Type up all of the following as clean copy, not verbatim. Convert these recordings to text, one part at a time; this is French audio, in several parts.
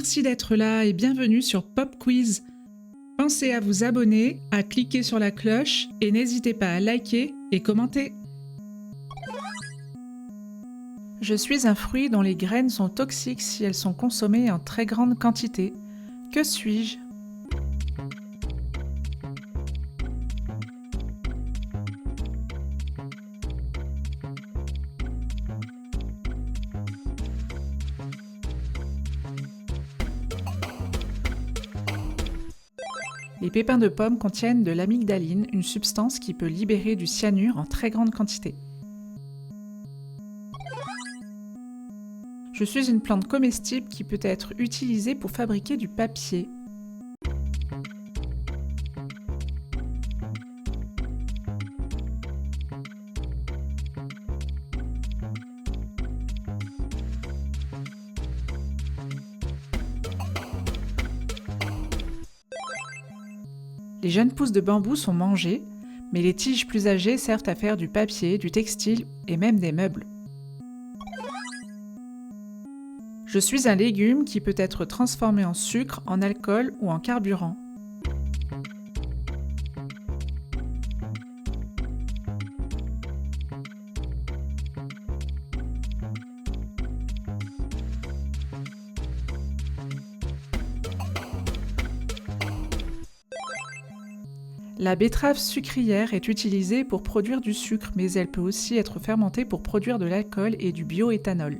Merci d'être là et bienvenue sur Pop Quiz. Pensez à vous abonner, à cliquer sur la cloche et n'hésitez pas à liker et commenter. Je suis un fruit dont les graines sont toxiques si elles sont consommées en très grande quantité. Que suis-je ? Les pépins de pomme contiennent de l'amygdaline, une substance qui peut libérer du cyanure en très grande quantité. Je suis une plante comestible qui peut être utilisée pour fabriquer du papier. Les jeunes pousses de bambou sont mangées, mais les tiges plus âgées servent à faire du papier, du textile et même des meubles. Je suis un légume qui peut être transformé en sucre, en alcool ou en carburant. La betterave sucrière est utilisée pour produire du sucre, mais elle peut aussi être fermentée pour produire de l'alcool et du bioéthanol.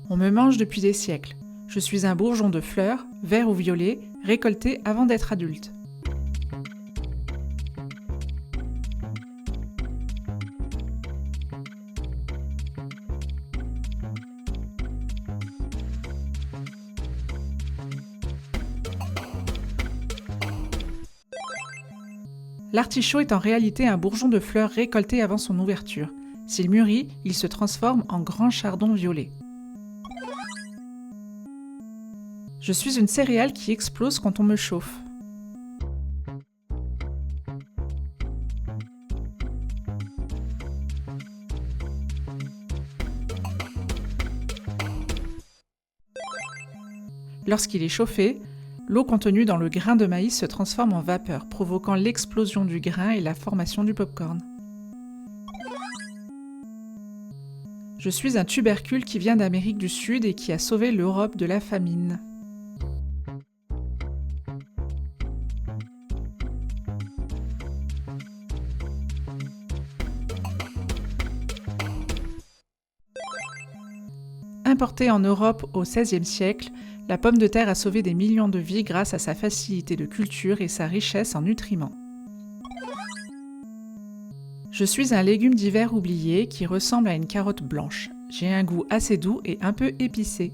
On me mange depuis des siècles. Je suis un bourgeon de fleurs, vert ou violet, récolté avant d'être adulte. L'artichaut est en réalité un bourgeon de fleurs récolté avant son ouverture. S'il mûrit, il se transforme en grand chardon violet. Je suis une céréale qui explose quand on me chauffe. Lorsqu'il est chauffé, l'eau contenue dans le grain de maïs se transforme en vapeur, provoquant l'explosion du grain et la formation du popcorn. Je suis un tubercule qui vient d'Amérique du Sud et qui a sauvé l'Europe de la famine. Importée en Europe au XVIe siècle, la pomme de terre a sauvé des millions de vies grâce à sa facilité de culture et sa richesse en nutriments. Je suis un légume d'hiver oublié qui ressemble à une carotte blanche. J'ai un goût assez doux et un peu épicé.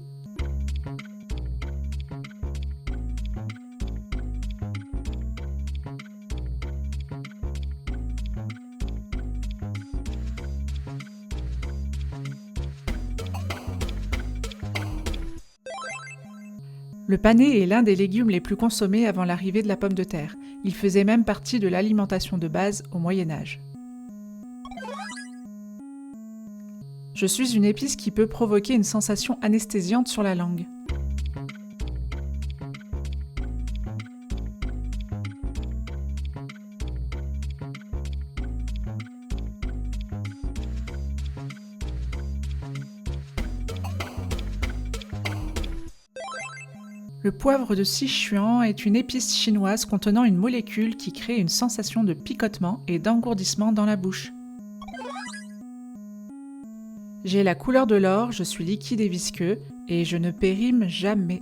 Le panais est l'un des légumes les plus consommés avant l'arrivée de la pomme de terre. Il faisait même partie de l'alimentation de base au Moyen Âge. Je suis une épice qui peut provoquer une sensation anesthésiante sur la langue. Le poivre de Sichuan est une épice chinoise contenant une molécule qui crée une sensation de picotement et d'engourdissement dans la bouche. J'ai la couleur de l'or, je suis liquide et visqueux, et je ne périme jamais.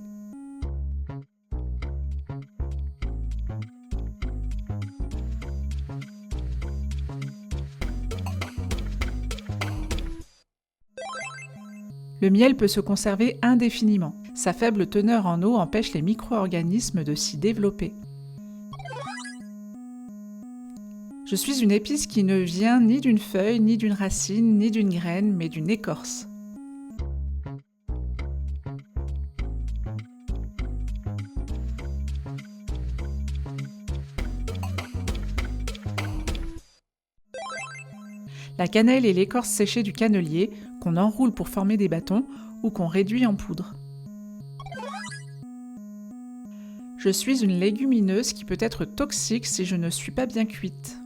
Le miel peut se conserver indéfiniment. Sa faible teneur en eau empêche les micro-organismes de s'y développer. Je suis une épice qui ne vient ni d'une feuille, ni d'une racine, ni d'une graine, mais d'une écorce. La cannelle et l'écorce séchée du cannelier qu'on enroule pour former des bâtons ou qu'on réduit en poudre. Je suis une légumineuse qui peut être toxique si je ne suis pas bien cuite.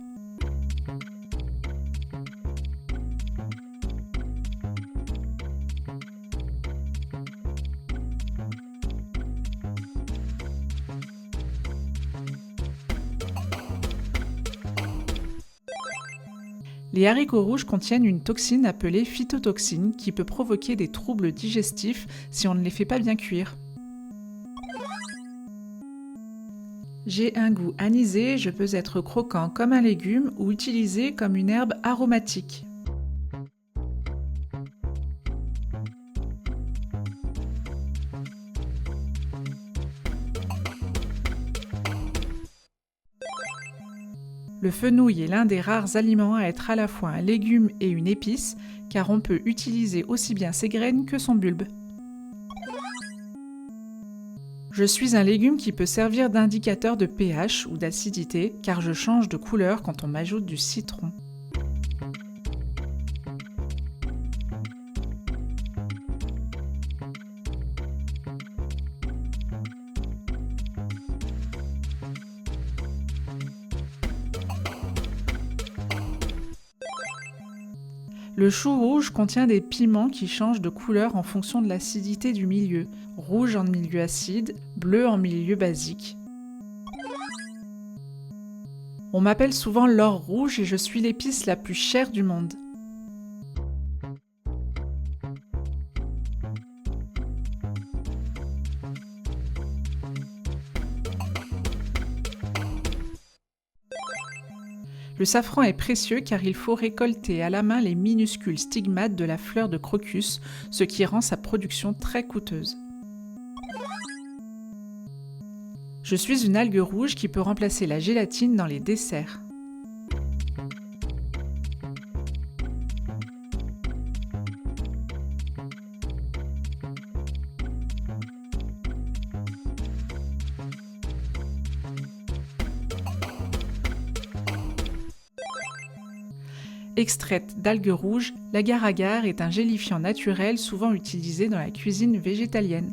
Les haricots rouges contiennent une toxine appelée phytotoxine qui peut provoquer des troubles digestifs si on ne les fait pas bien cuire. J'ai un goût anisé, je peux être croquant comme un légume ou utilisé comme une herbe aromatique. Le fenouil est l'un des rares aliments à être à la fois un légume et une épice, car on peut utiliser aussi bien ses graines que son bulbe. Je suis un légume qui peut servir d'indicateur de pH ou d'acidité, car je change de couleur quand on m'ajoute du citron. Le chou rouge contient des piments qui changent de couleur en fonction de l'acidité du milieu, rouge en milieu acide, bleu en milieu basique. On m'appelle souvent l'or rouge et je suis l'épice la plus chère du monde. Le safran est précieux car il faut récolter à la main les minuscules stigmates de la fleur de crocus, ce qui rend sa production très coûteuse. Je suis une algue rouge qui peut remplacer la gélatine dans les desserts. Extraite d'algues rouges, l'agar-agar est un gélifiant naturel souvent utilisé dans la cuisine végétalienne.